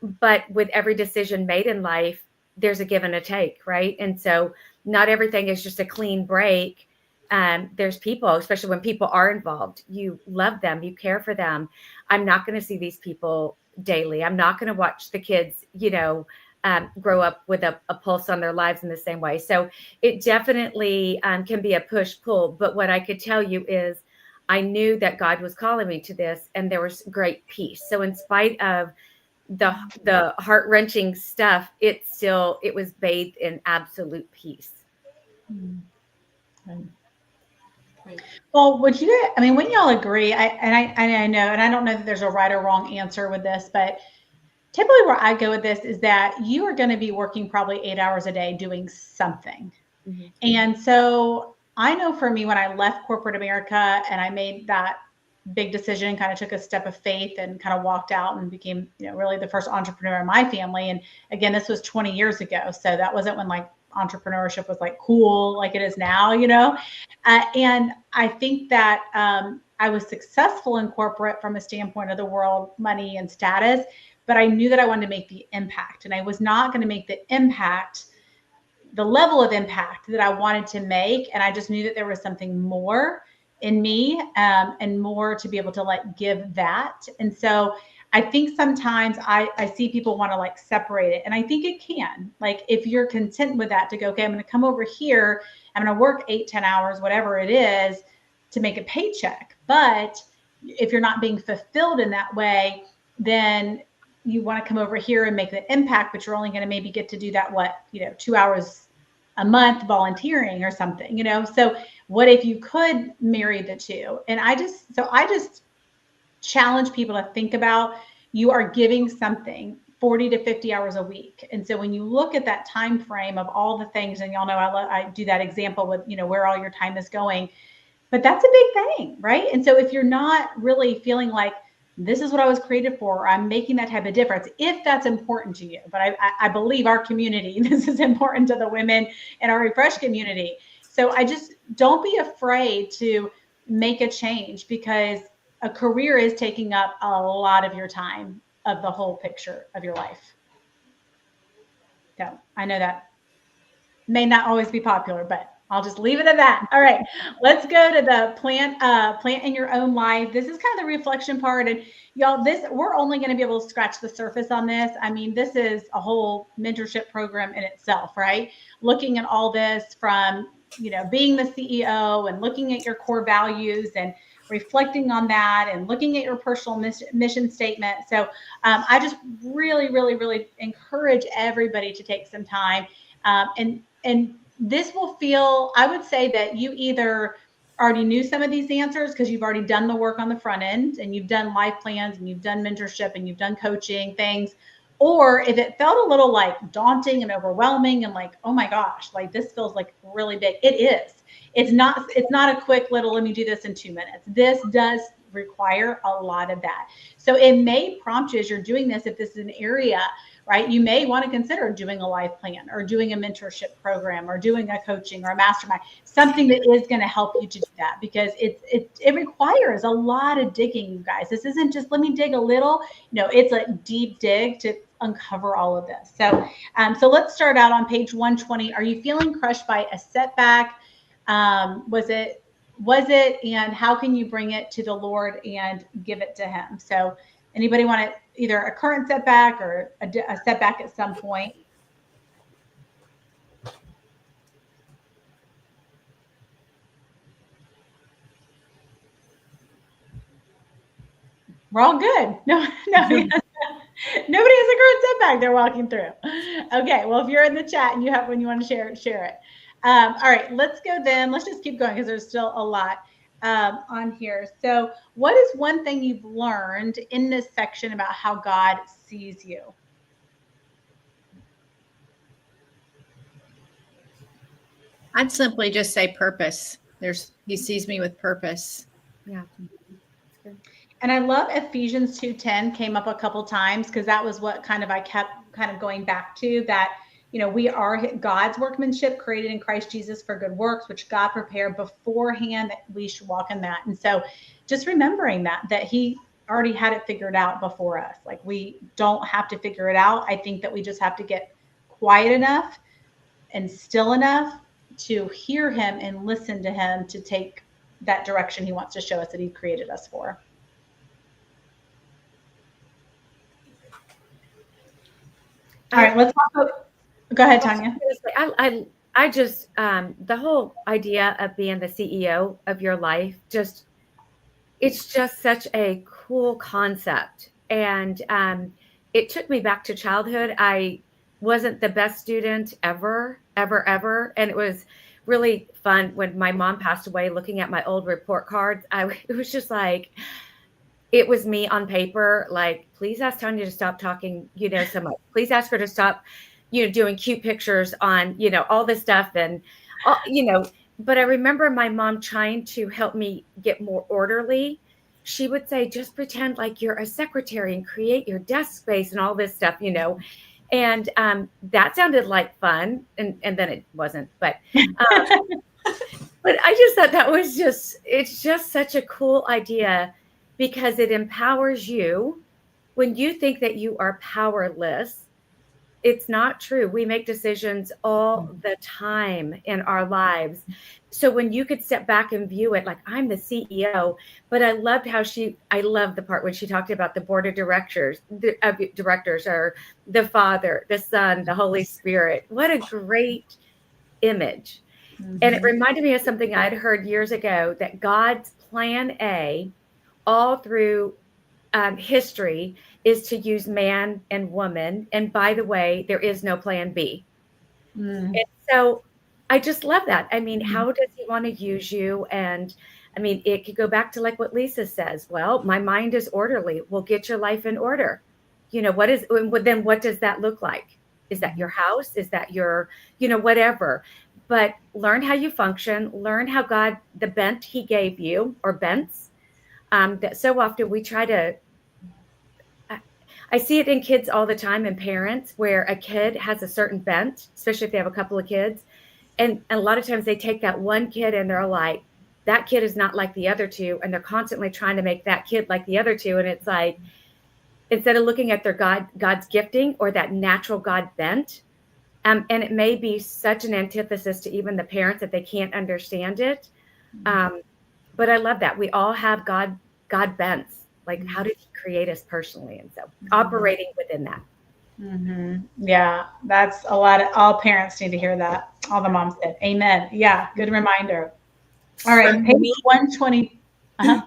But with every decision made in life, there's a give and a take, right? And so not everything is just a clean break. There's people, especially when people are involved, you love them, you care for them. I'm not going to see these people daily. I'm not going to watch the kids, grow up with a pulse on their lives in the same way. So it definitely can be a push-pull. But what I could tell you is I knew that God was calling me to this, and there was great peace. So in spite of the heart-wrenching stuff, it was bathed in absolute peace. Right. Well, would you, I mean, wouldn't y'all agree? I know, and I don't know that there's a right or wrong answer with this, but typically where I go with this is that you are going to be working probably 8 hours a day doing something. Mhm. And so I know for me, when I left corporate America and I made that big decision, kind of took a step of faith and kind of walked out and became, really the first entrepreneur in my family. And again, this was 20 years ago. So that wasn't when like entrepreneurship was like cool like it is now. And I think that I was successful in corporate from a standpoint of the world, money and status, but I knew that I wanted to make the impact, and I was not going to make the level of impact that I wanted to make. And I just knew that there was something more in me, and more to be able to like give that. And so I think sometimes I see people want to like separate it. And I think it can, like, if you're content with that, to go, okay, I'm going to come over here, I'm going to work 8-10 hours, whatever it is, to make a paycheck. But if you're not being fulfilled in that way, then you want to come over here and make the impact, but you're only going to maybe get to do that, 2 hours a month volunteering or something. So what if you could marry the two? And I just challenge people to think about, you are giving something 40 to 50 hours a week. And so when you look at that time frame of all the things, and y'all know I do that example with, where all your time is going, but that's a big thing, right? And so if you're not really feeling like this is what I was created for, or I'm making that type of difference, if that's important to you, but I believe our community, this is important to the women in our Refresh community. So I just, don't be afraid to make a change, because a career is taking up a lot of your time, of the whole picture of your life. So I know that may not always be popular, but I'll just leave it at that. All right, let's go to the plant in your own life. This is kind of the reflection part. And y'all, we're only going to be able to scratch the surface on this. I mean, this is a whole mentorship program in itself, right? Looking at all this from, being the CEO, and looking at your core values and reflecting on that, and looking at your personal mission statement. So I just really, really, really encourage everybody to take some time, and this will feel, I would say that you either already knew some of these answers because you've already done the work on the front end, and you've done life plans, and you've done mentorship, and you've done coaching things, or if it felt a little like daunting and overwhelming and like, oh my gosh, like this feels like really big. It is. It's not a quick little, let me do this in 2 minutes. This does require a lot of that. So it may prompt you as you're doing this, if this is an area, right, you may want to consider doing a life plan, or doing a mentorship program, or doing a coaching or a mastermind, something that is going to help you to do that, because it requires a lot of digging, you guys. This isn't just, let me dig a little. No, it's a deep dig to uncover all of this. So let's start out on page 120. Are you feeling crushed by a setback? Was it, and how can you bring it to the Lord and give it to him? So anybody want to, either a current setback or a setback at some point? We're all good. No, nobody has a current setback they're walking through. Okay, well, if you're in the chat and you have one you want to share it. All right, let's go then. Let's just keep going, because there's still a lot on here. So what is one thing you've learned in this section about how God sees you? I'd simply just say purpose. He sees me with purpose. Yeah. And I love Ephesians 2:10 came up a couple times, because that was what I kept kind of going back to, that, we are God's workmanship, created in Christ Jesus for good works, which God prepared beforehand that we should walk in that. And so just remembering that he already had it figured out before us. Like, we don't have to figure it out. I think that we just have to get quiet enough and still enough to hear him and listen to him, to take that direction he wants to show us that he created us for. All right, let's talk about, go ahead, Tanya. I just, the whole idea of being the CEO of your life, it's just such a cool concept. And it took me back to childhood. I wasn't the best student ever. And it was really fun when my mom passed away, looking at my old report cards. It was just like, it was me on paper, like, please ask Tanya to stop talking, so much. Please ask her to stop, doing cute pictures on, all this stuff. And, but I remember my mom trying to help me get more orderly. She would say, just pretend like you're a secretary and create your desk space and all this stuff, And that sounded like fun. And then it wasn't. But but I just thought it's just such a cool idea, because it empowers you. When you think that you are powerless, it's not true. We make decisions all the time in our lives. So when you could step back and view it like, I'm the CEO, but I loved the part when she talked about the board of directors are the Father, the Son, the Holy Spirit. What a great image. Mm-hmm. And it reminded me of something I'd heard years ago, that God's plan A all through history is to use man and woman. And by the way, there is no plan B. And so I just love that. I mean, how does he want to use you? And I mean, it could go back to like what Lisa says. Well, my mind is orderly. Well, get your life in order. Then what does that look like? Is that your house? Is that your, whatever? But learn how you function, learn how God, the bent he gave you, or bents, that so often we try to, I see it in kids all the time, and parents, where a kid has a certain bent, especially if they have a couple of kids. And a lot of times they take that one kid and they're like, that kid is not like the other two. And they're constantly trying to make that kid like the other two. And it's like, instead of looking at their God's gifting or that natural God bent, and it may be such an antithesis to even the parents that they can't understand it. But I love that. We all have God bents. Like, how did he create us personally? And so operating within that. Mm-hmm. Yeah, that's a lot. All parents need to hear that. All the moms did. Amen. Yeah, good reminder. All right, page 120. Uh-huh.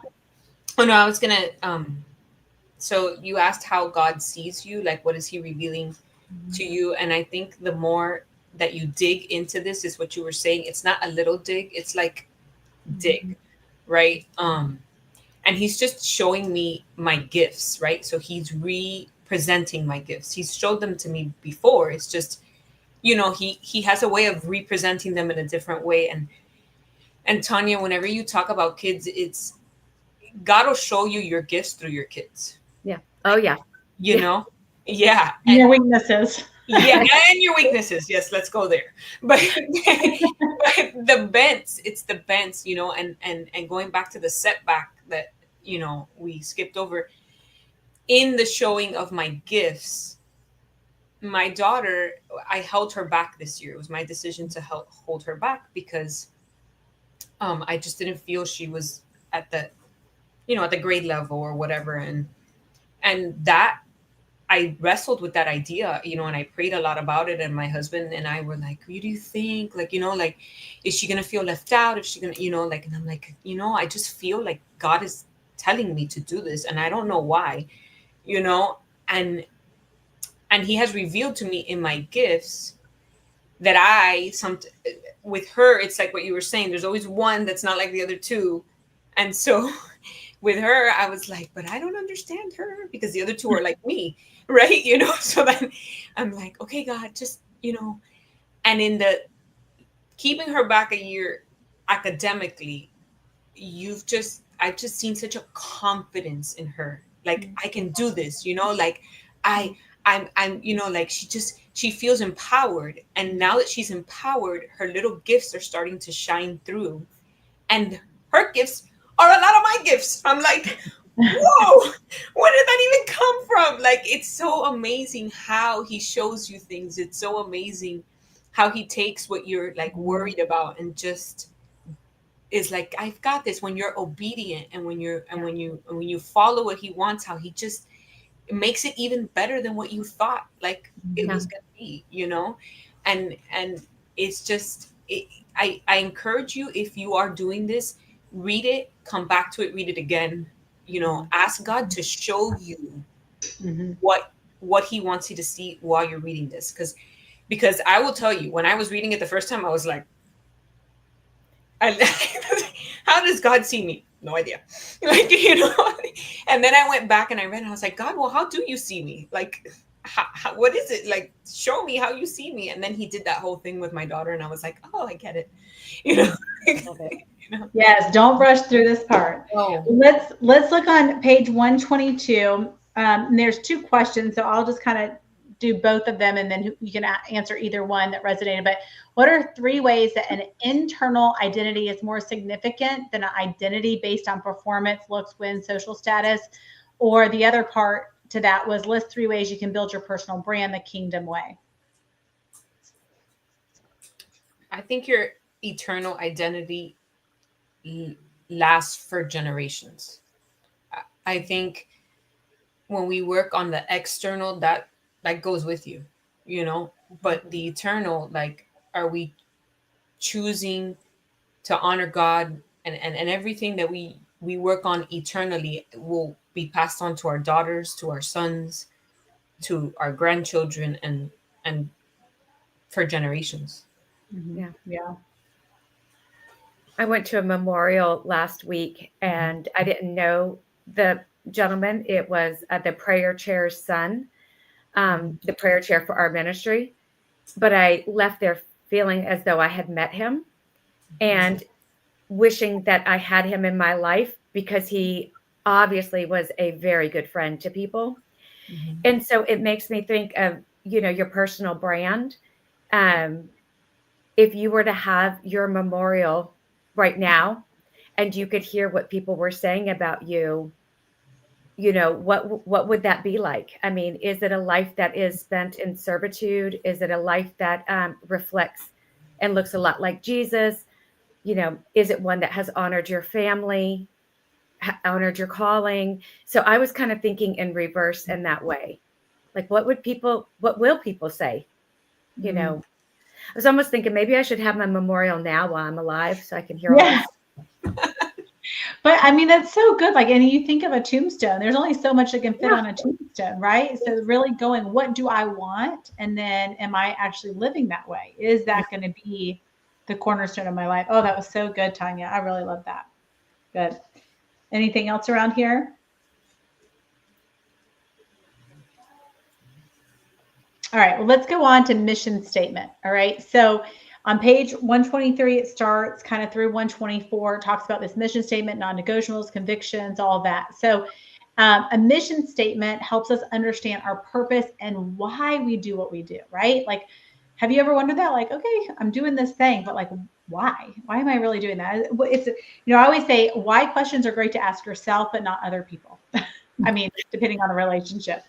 Oh no, I was gonna. So you asked how God sees you, like what is He revealing to you? And I think the more that you dig into this, is what you were saying. It's not a little dig; it's like dig, right? And He's just showing me my gifts, right? So He's representing my gifts. He's showed them to me before. It's just, He has a way of representing them in a different way. And Tanya, whenever you talk about kids, it's God will show you your gifts through your kids. Yeah. Oh yeah. Yeah. And your weaknesses. Yeah, and your weaknesses. Yes, let's go there. But the bents, it's the bents, and going back to the setback that, we skipped over. In the showing of my gifts, my daughter, I held her back this year. It was my decision to hold her back because I just didn't feel she was at the, at the grade level or whatever. And that, I wrestled with that idea, and I prayed a lot about it. And my husband and I were like, what do you think? Like, is she going to feel left out? Is she going to, and I'm like, I just feel like God is telling me to do this. And I don't know why, and He has revealed to me in my gifts that with her, it's like what you were saying, there's always one that's not like the other two. And so with her, I was like, but I don't understand her because the other two are like me, right? So then I'm like, okay, God, just, and in the keeping her back a year academically, I've just seen such a confidence in her. Like, I can do this, like I'm, like she feels empowered. And now that she's empowered, her little gifts are starting to shine through, and her gifts are a lot of my gifts. I'm like, whoa, where did that even come from? Like, it's so amazing how He shows you things. It's so amazing how He takes what you're like worried about and just is like, I've got this. When you're obedient and when you follow what He wants, how He just makes it even better than what you thought like it was gonna be, and it's just I encourage you, if you are doing this, read it, come back to it, read it again, ask God to show you what He wants you to see while you're reading this, because I will tell you, when I was reading it the first time, I was like, And how does God see me? No idea. Like, you know, and then I went back and I read and I was like, God, well, how do you see me? Like, what is it? Like, show me how you see me. And then he did that whole thing with my daughter. And I was like, oh, I get it. You know, Love it. you know? Yes, don't rush through this part. Oh, Let's look on page 122. And there's two questions, so I'll just kind of do both of them, and then you can answer either one that resonated. But what are 3 ways that an internal identity is more significant than an identity based on performance, looks, wins, social status? Or the other part to that was list 3 ways you can build your personal brand the kingdom way. I think your eternal identity lasts for generations. I think when we work on the external, that goes with you, you know, but the eternal, like, are we choosing to honor God, and everything that we work on eternally will be passed on to our daughters, to our sons, to our grandchildren, and for generations. Yeah. Yeah. I went to a memorial last week and I didn't know the gentleman. It was the prayer chair's son, the prayer chair for our ministry. But I left there feeling as though I had met him and wishing that I had him in my life, because he obviously was a very good friend to people. Mhm. And so it makes me think of, you know, your personal brand. If you were to have your memorial right now and you could hear what people were saying about you, you know, what would that be like? I mean, is it a life that is spent in servitude? Is it a life that reflects and looks a lot like Jesus? You know, is it one that has honored your family, honored your calling? So I was kind of thinking in reverse in that way. Like, what will people say? You know, I was almost thinking maybe I should have my memorial now while I'm alive so I can hear all Yeah. this. But I mean, that's so good. Like, and you think of a tombstone, there's only so much that can fit Yeah. on a tombstone, right? So really going, what do I want? And then am I actually living that way? Is that going to be the cornerstone of my life? Oh, that was so good, Tanya. I really love that. Good. Anything else around here? All right, well, let's go on to mission statement. All right, so on page 123, it starts kind of through 124, talks about this mission statement, non-negotiables, convictions, all that. So a mission statement helps us understand our purpose and why we do what we do, right? Like, have you ever wondered that? Like, okay, I'm doing this thing, but like, why? Why am I really doing that? It's, you know, I always say why questions are great to ask yourself, but not other people. I mean, depending on the relationship.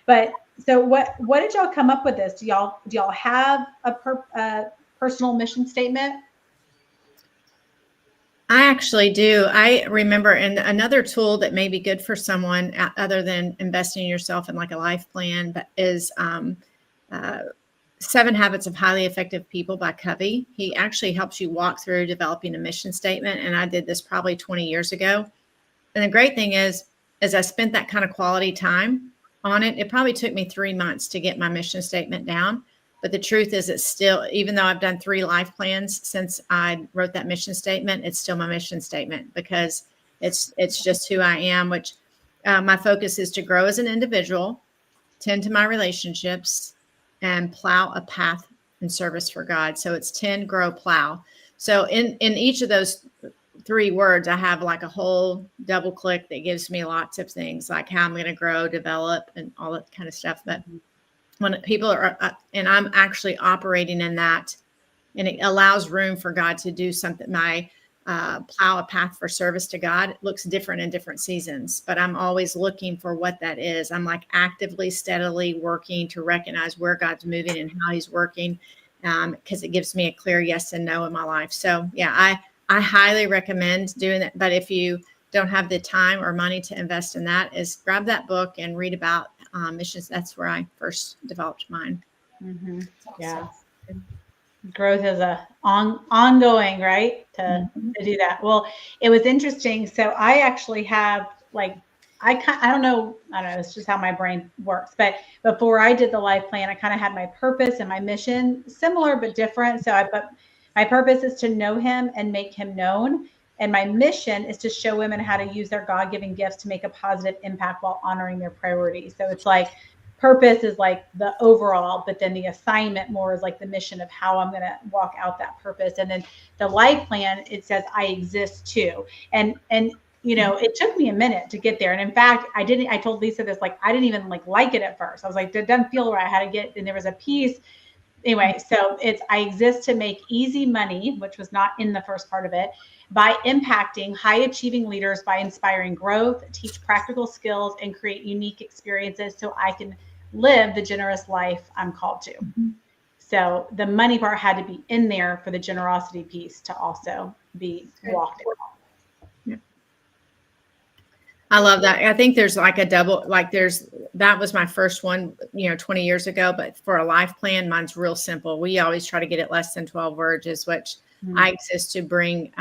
But so what did y'all come up with this? Do y'all have a personal mission statement? I actually do. I remember, and another tool that may be good for someone other than investing in yourself in like a life plan, but is 7 Habits of Highly Effective People by Covey. He actually helps you walk through developing a mission statement. And I did this probably 20 years ago. And the great thing is, as I spent that kind of quality time on it, it probably took me 3 months to get my mission statement down. But the truth is, it's still, even though I've done 3 life plans since I wrote that mission statement, it's still my mission statement because it's just who I am, which my focus is to grow as an individual, tend to my relationships, and plow a path in service for God. So it's tend, grow, plow. So in each of those 3 words, I have like a whole double click that gives me lots of things like how I'm going to grow, develop, and all that kind of stuff. But when people are, and I'm actually operating in that, and it allows room for God to do something. My plow a path for service to God, it looks different in different seasons, but I'm always looking for what that is. I'm like actively, steadily working to recognize where God's moving and how he's working, because it gives me a clear yes and no in my life. So yeah, I highly recommend doing that. But if you don't have the time or money to invest in that, is grab that book and read about missions. That's where I first developed mine. Mm-hmm. Yeah. Growth is ongoing, right? To do that. Well, it was interesting. So I actually have like, I don't know. It's just how my brain works. But before I did the life plan, I kind of had my purpose and my mission similar, but different. So I put My purpose is to know him and make him known. And my mission is to show women how to use their God-given gifts to make a positive impact while honoring their priorities. So it's like purpose is like the overall, but then the assignment more is like the mission of how I'm going to walk out that purpose. And then the life plan, it says I exist too. And you know, it took me a minute to get there. And in fact, I told Lisa this, like, I didn't even like it at first. I was like, it doesn't feel right. I had to get, and there was a piece. Anyway, so it's, I exist to make easy money, which was not in the first part of it, by impacting high achieving leaders, by inspiring growth, teach practical skills, and create unique experiences so I can live the generous life I'm called to. So the money part had to be in there for the generosity piece to also be walked out. I love that. I think there's like a double, like that was my first one, 20 years ago, but for a life plan, mine's real simple. We always try to get it less than 12 words, which I exist to bring,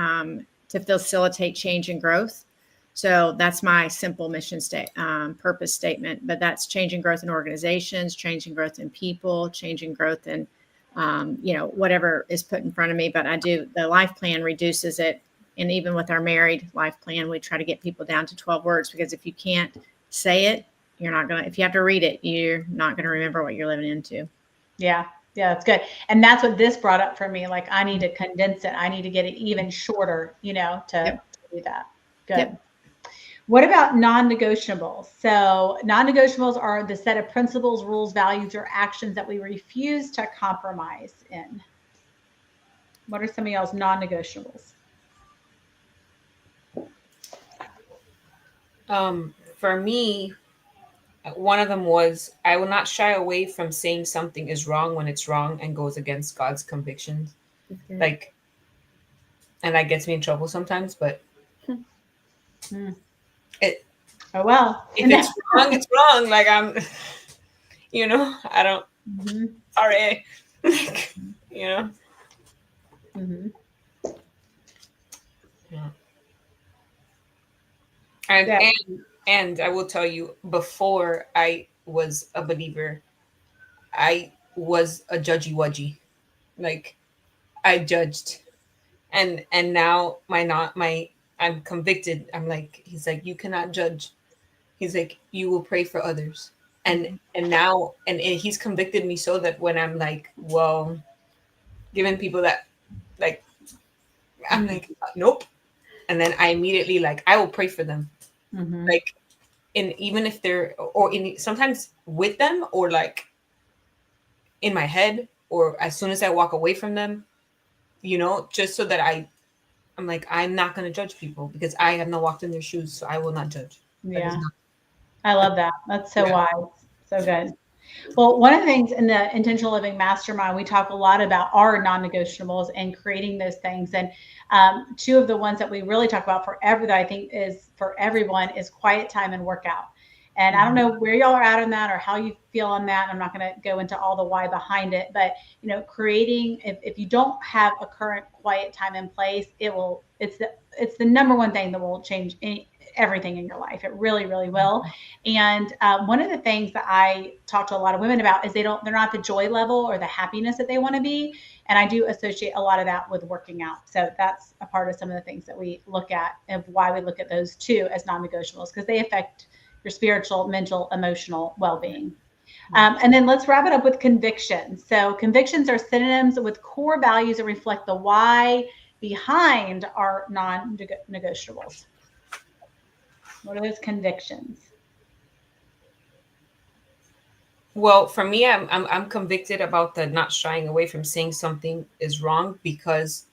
to facilitate change and growth. So that's my simple mission purpose statement, but that's changing growth in organizations, changing growth in people, changing growth in, whatever is put in front of me. But the life plan reduces it. And even with our married life plan, we try to get people down to 12 words, because if you can't say it, if you have to read it, you're not going to remember what you're living into. Yeah. Yeah, that's good. And that's what this brought up for me. Like, I need to condense it. I need to get it even shorter, to do that. Good. Yep. What about non-negotiables? So non-negotiables are the set of principles, rules, values, or actions that we refuse to compromise in. What are some of y'all's non-negotiables? For me, one of them was, I will not shy away from saying something is wrong when it's wrong and goes against God's convictions. Like, and that gets me in trouble sometimes, but oh, well, if it's wrong, it's wrong. Like, I'm, I don't, sorry, Yeah. And I will tell you, before I was a believer, I was a judgy-wudgy. Like, I judged. And now I'm convicted. I'm like, he's like, you cannot judge. He's like, you will pray for others. And now he's convicted me so that when I'm like, well, giving people that, like, I'm like, nope. And then I immediately, like, I will pray for them. Like, and even if they're, or sometimes with them, or like in my head, or as soon as I walk away from them, just so that I'm like, I'm not going to judge people, because I have not walked in their shoes, so I will not judge. Yeah. I love that. That's so wise. So good. Well, one of the things in the Intentional Living Mastermind, we talk a lot about our non-negotiables and creating those things. And two of the ones that we really talk about forever, that I think is for everyone, is quiet time and workout. And I don't know where y'all are at on that, or how you feel on that. I'm not going to go into all the why behind it, but creating, if you don't have a current quiet time in place, it's the number one thing that will change everything in your life. It really, really will. And one of the things that I talk to a lot of women about is they're not the joy level or the happiness that they want to be. And I do associate a lot of that with working out. So that's a part of some of the things that we look at, of why we look at those two as non-negotiables, because they affect your spiritual, mental, emotional well-being. And then let's wrap it up with convictions. So convictions are synonyms with core values that reflect the why behind our non-negotiables. What are those convictions? Well, for me, I'm convicted about the not shying away from saying something is wrong, because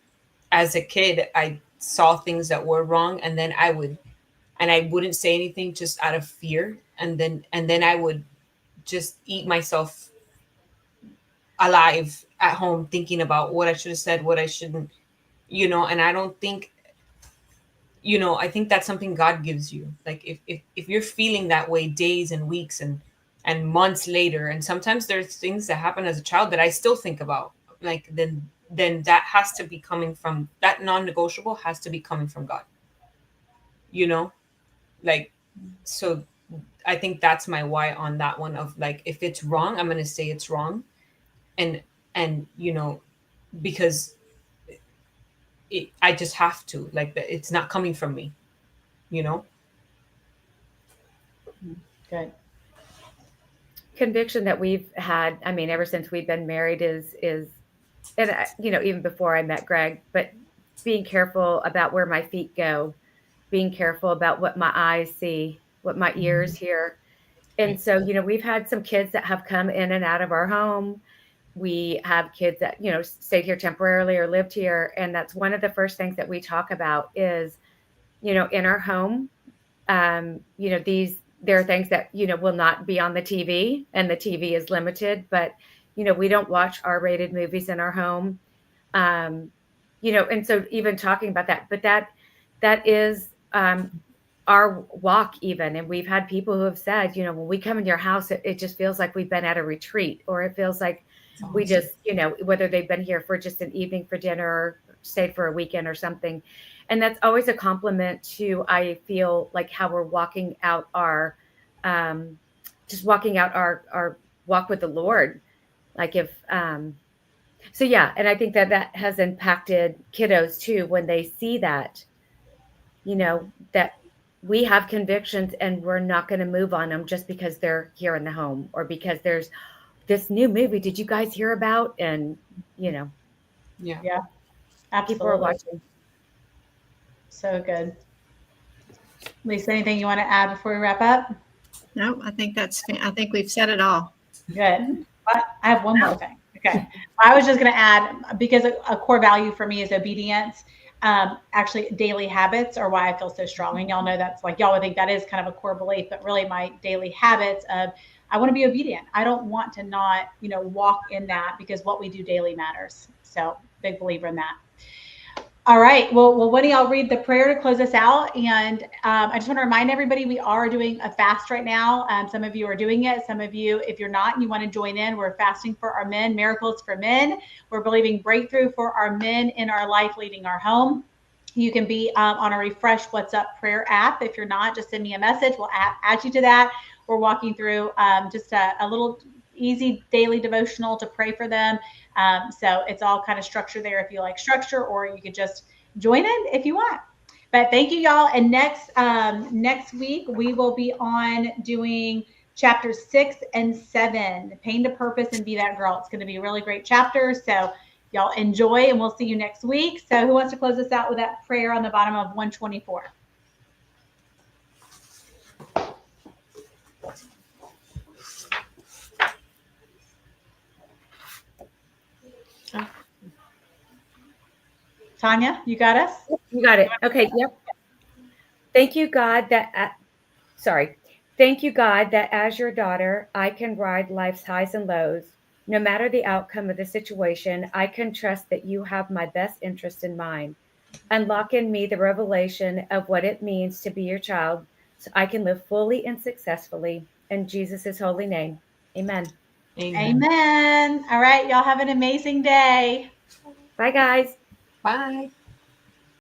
as a kid, I saw things that were wrong, and then I wouldn't say anything just out of fear, and then I would just eat myself alive at home thinking about what I should have said, what I shouldn't, and I don't think, I think that's something God gives you. Like, if you're feeling that way days and weeks and months later, and sometimes there's things that happen as a child that I still think about, like, then that has to be coming from, that non-negotiable has to be coming from God, like, so I think that's my why on that one, of like, if it's wrong, I'm going to say it's wrong. And because I just have to, like, it's not coming from me, you know? Good. Conviction that we've had, I mean, ever since we've been married is, and even before I met Greg, but being careful about where my feet go, being careful about what my eyes see, what my ears hear. And so, we've had some kids that have come in and out of our home. We have kids that, stayed here temporarily or lived here. And that's one of the first things that we talk about is, in our home, there are things that, will not be on the TV, and the TV is limited, but, we don't watch R-rated movies in our home. And so even talking about that, but that is, our walk even. And we've had people who have said, when we come in your house, it just feels like we've been at a retreat, or it feels like we just, whether they've been here for just an evening for dinner or stayed for a weekend or something. And that's always a compliment to, I feel like, how we're walking out our, just walking out our walk with the Lord. Like if, so yeah. And I think that has impacted kiddos too, when they see that, that we have convictions and we're not going to move on them just because they're here in the home, or because there's this new movie. Did you guys hear about? And, Yeah. Absolutely. People are watching. So good. Lisa, anything you want to add before we wrap up? No, I think we've said it all. Good. I have one more thing. Okay. I was just going to add, because a core value for me is obedience. Actually, daily habits are why I feel so strong. And y'all know that's like, y'all would think that is kind of a core belief, but really my daily habits of, I want to be obedient. I don't want to not, walk in that, because what we do daily matters. So big believer in that. All right. Well, when do y'all read the prayer to close us out? And I just want to remind everybody, we are doing a fast right now. Some of you are doing it. Some of you, if you're not and you want to join in, we're fasting for our men, miracles for men. We're believing breakthrough for our men in our life, leading our home. You can be on a Refresh What's Up prayer app. If you're not, just send me a message. We'll add you to that. We're walking through just a little easy daily devotional to pray for them. So it's all kind of structured there if you like structure, or you could just join in if you want. But thank you, y'all. And next week, we will be on doing chapters 6 and 7, Pain to Purpose and Be That Girl. It's going to be a really great chapter. So y'all enjoy, and we'll see you next week. So who wants to close us out with that prayer on the bottom of 124? Tanya, you got us? You got it. Okay. Yep. Thank you, God, Thank you, God, that as your daughter, I can ride life's highs and lows. No matter the outcome of the situation, I can trust that you have my best interest in mind. Unlock in me the revelation of what it means to be your child, so I can live fully and successfully. In Jesus' holy name. Amen. Amen. All right. Y'all have an amazing day. Bye, guys. Bye.